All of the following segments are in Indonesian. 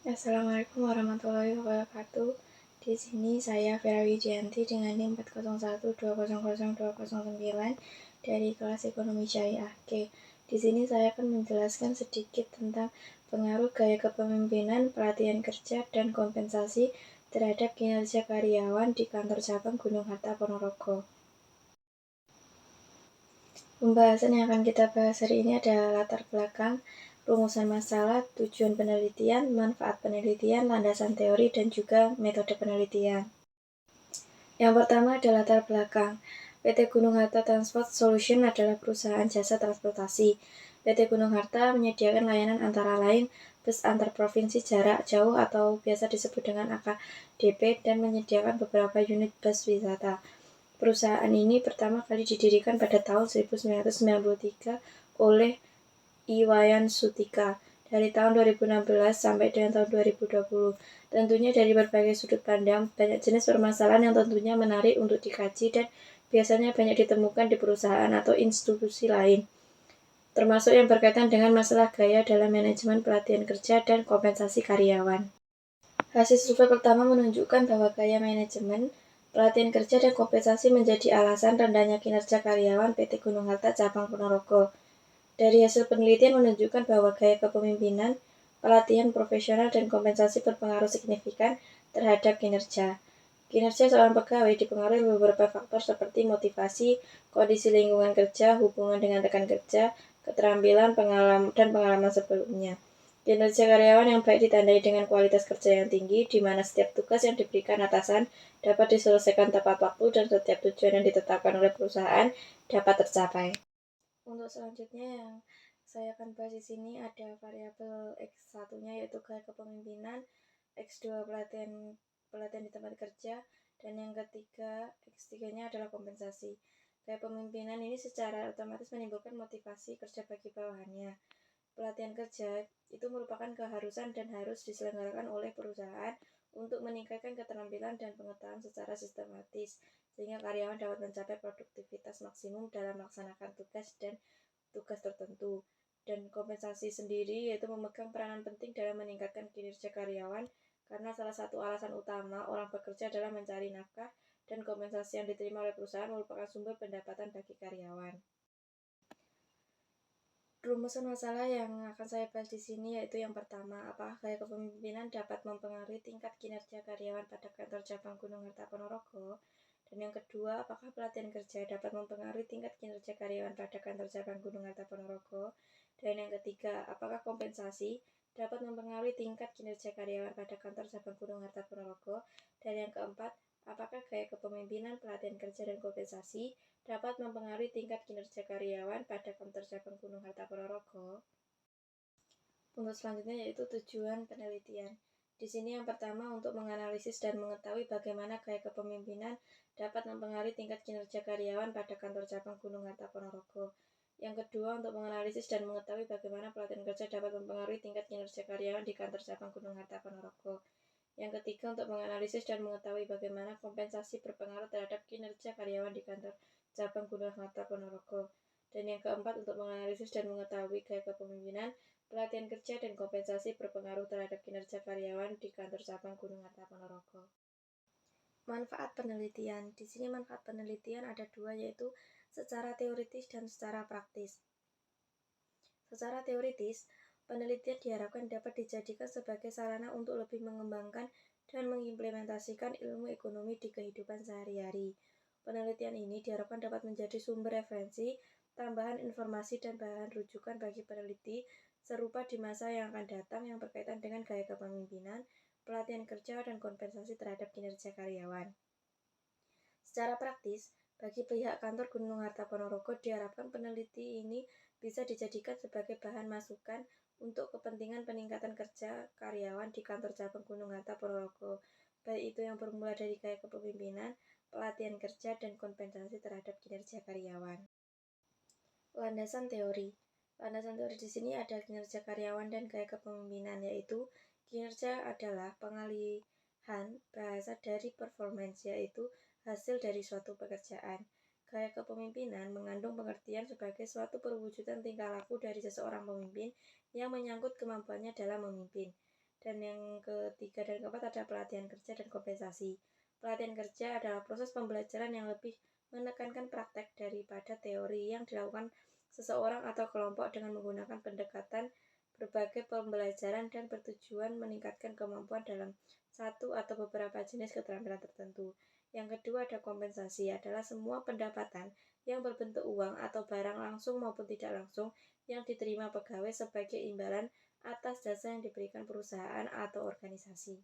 Assalamualaikum warahmatullahi wabarakatuh. Di sini saya Vera Widianti dengan NIM 401200209 dari kelas Ekonomi Syariah K. Di sini saya akan menjelaskan sedikit tentang pengaruh gaya kepemimpinan, pelatihan kerja, dan kompensasi terhadap kinerja karyawan di kantor cabang Gunung Harta Ponorogo. Pembahasan yang akan kita bahas hari ini adalah latar belakang, rumusan masalah, tujuan penelitian, manfaat penelitian, landasan teori, dan juga metode penelitian. Yang pertama adalah latar belakang. PT Gunung Harta Transport Solution adalah perusahaan jasa transportasi. PT Gunung Harta menyediakan layanan antara lain bus antar provinsi jarak jauh atau biasa disebut dengan AKDP dan menyediakan beberapa unit bus wisata. Perusahaan ini pertama kali didirikan pada tahun 1993 oleh Iwayan Sutika dari tahun 2016 sampai dengan tahun 2020. Tentunya dari berbagai sudut pandang, banyak jenis permasalahan yang tentunya menarik untuk dikaji dan biasanya banyak ditemukan di perusahaan atau institusi lain, termasuk yang berkaitan dengan masalah gaya dalam manajemen pelatihan kerja dan kompensasi karyawan. Hasil survei pertama menunjukkan bahwa gaya manajemen pelatihan kerja dan kompensasi menjadi alasan rendahnya kinerja karyawan PT Gunung Harta Cabang Ponorogo. Dari hasil penelitian menunjukkan bahwa gaya kepemimpinan, pelatihan profesional, dan kompensasi berpengaruh signifikan terhadap kinerja. Kinerja seorang pegawai dipengaruhi beberapa faktor seperti motivasi, kondisi lingkungan kerja, hubungan dengan rekan kerja, keterampilan, dan pengalaman sebelumnya. Kinerja karyawan yang baik ditandai dengan kualitas kerja yang tinggi, di mana setiap tugas yang diberikan atasan dapat diselesaikan tepat waktu dan setiap tujuan yang ditetapkan oleh perusahaan dapat tercapai. Untuk selanjutnya yang saya akan bahas di sini ada variabel X1-nya yaitu gaya kepemimpinan, X2 pelatihan di tempat kerja, dan yang ketiga X3-nya adalah kompensasi. Gaya kepemimpinan ini secara otomatis menimbulkan motivasi kerja bagi bawahannya. Pelatihan kerja itu merupakan keharusan dan harus diselenggarakan oleh perusahaan untuk meningkatkan keterampilan dan pengetahuan secara sistematis, sehingga karyawan dapat mencapai produktivitas maksimum dalam melaksanakan tugas tertentu. Dan kompensasi sendiri yaitu memegang peranan penting dalam meningkatkan kinerja karyawan, karena salah satu alasan utama orang bekerja adalah mencari nafkah, dan kompensasi yang diterima oleh perusahaan merupakan sumber pendapatan bagi karyawan. Rumusan masalah yang akan saya bahas di sini yaitu yang pertama, apakah gaya kepemimpinan dapat mempengaruhi tingkat kinerja karyawan pada kantor cabang Gunung Harta Ponorogo? Dan yang kedua, apakah pelatihan kerja dapat mempengaruhi tingkat kinerja karyawan pada kantor cabang Gunung Harta Ponorogo? Dan yang ketiga, apakah kompensasi dapat mempengaruhi tingkat kinerja karyawan pada kantor cabang Gunung Harta Ponorogo? Dan yang keempat, apakah gaya kepemimpinan, pelatihan kerja, dan kompensasi dapat mempengaruhi tingkat kinerja karyawan pada kantor cabang Gunung Harta Ponorogo? Untuk selanjutnya yaitu tujuan penelitian. Di sini yang pertama untuk menganalisis dan mengetahui bagaimana gaya kepemimpinan dapat mempengaruhi tingkat kinerja karyawan pada kantor cabang Gunung Harta Ponorogo. Yang kedua untuk menganalisis dan mengetahui bagaimana pelatihan kerja dapat mempengaruhi tingkat kinerja karyawan di kantor cabang Gunung Harta Ponorogo. Yang ketiga untuk menganalisis dan mengetahui bagaimana kompensasi berpengaruh terhadap kinerja karyawan di kantor cabang Gunung Harta Ponorogo. Dan yang keempat untuk menganalisis dan mengetahui gaya kepemimpinan, pelatihan kerja, dan kompensasi berpengaruh terhadap kinerja karyawan di kantor cabang Gunung Harta Ponorogo. Manfaat penelitian. Di sini manfaat penelitian ada dua, yaitu secara teoritis dan secara praktis. Secara teoritis, penelitian diharapkan dapat dijadikan sebagai sarana untuk lebih mengembangkan dan mengimplementasikan ilmu ekonomi di kehidupan sehari-hari. Penelitian ini diharapkan dapat menjadi sumber referensi, tambahan informasi, dan bahan rujukan bagi peneliti serupa di masa yang akan datang yang berkaitan dengan gaya kepemimpinan, pelatihan kerja, dan kompensasi terhadap kinerja karyawan. Secara praktis, bagi pihak kantor Gunung Harta Ponorogo diharapkan peneliti ini bisa dijadikan sebagai bahan masukan untuk kepentingan peningkatan kerja karyawan di kantor cabang Gunung Harta Ponorogo, baik itu yang bermula dari gaya kepemimpinan, pelatihan kerja, dan kompensasi terhadap kinerja karyawan. Landasan teori. Landasan teori di sini ada kinerja karyawan dan gaya kepemimpinan, yaitu kinerja adalah pengalihan bahasa dari performance, yaitu hasil dari suatu pekerjaan. Gaya kepemimpinan mengandung pengertian sebagai suatu perwujudan tingkah laku dari seseorang pemimpin yang menyangkut kemampuannya dalam memimpin. Dan yang ketiga dan keempat ada pelatihan kerja dan kompensasi. Pelatihan kerja adalah proses pembelajaran yang lebih menekankan praktek daripada teori yang dilakukan seseorang atau kelompok dengan menggunakan pendekatan berbagai pembelajaran dan bertujuan meningkatkan kemampuan dalam satu atau beberapa jenis keterampilan tertentu. Yang kedua ada kompensasi, adalah semua pendapatan yang berbentuk uang atau barang langsung maupun tidak langsung yang diterima pegawai sebagai imbalan atas jasa yang diberikan perusahaan atau organisasi.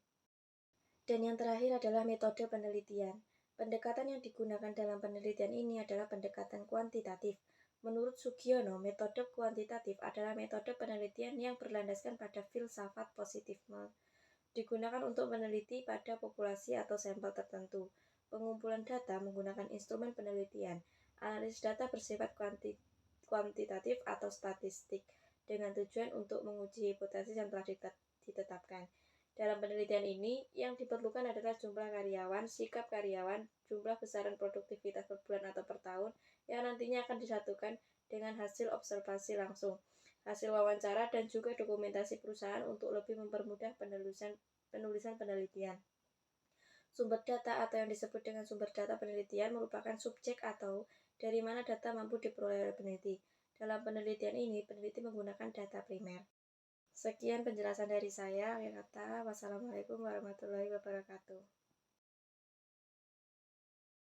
Dan yang terakhir adalah metode penelitian. Pendekatan yang digunakan dalam penelitian ini adalah pendekatan kuantitatif. Menurut Sugiono, metode kuantitatif adalah metode penelitian yang berlandaskan pada filsafat positifme. Digunakan untuk meneliti pada populasi atau sampel tertentu. Pengumpulan data menggunakan instrumen penelitian. Analisis data bersifat kuantitatif atau statistik dengan tujuan untuk menguji hipotesis yang telah ditetapkan. Dalam penelitian ini, yang diperlukan adalah jumlah karyawan, sikap karyawan, jumlah besaran produktivitas per bulan atau per tahun yang nantinya akan disatukan dengan hasil observasi langsung, hasil wawancara, dan juga dokumentasi perusahaan untuk lebih mempermudah penulisan penelitian. Sumber data atau yang disebut dengan sumber data penelitian merupakan subjek atau dari mana data mampu diperoleh oleh peneliti. Dalam penelitian ini, peneliti menggunakan data primer. Sekian penjelasan dari saya. Akhir kata, wassalamualaikum warahmatullahi wabarakatuh.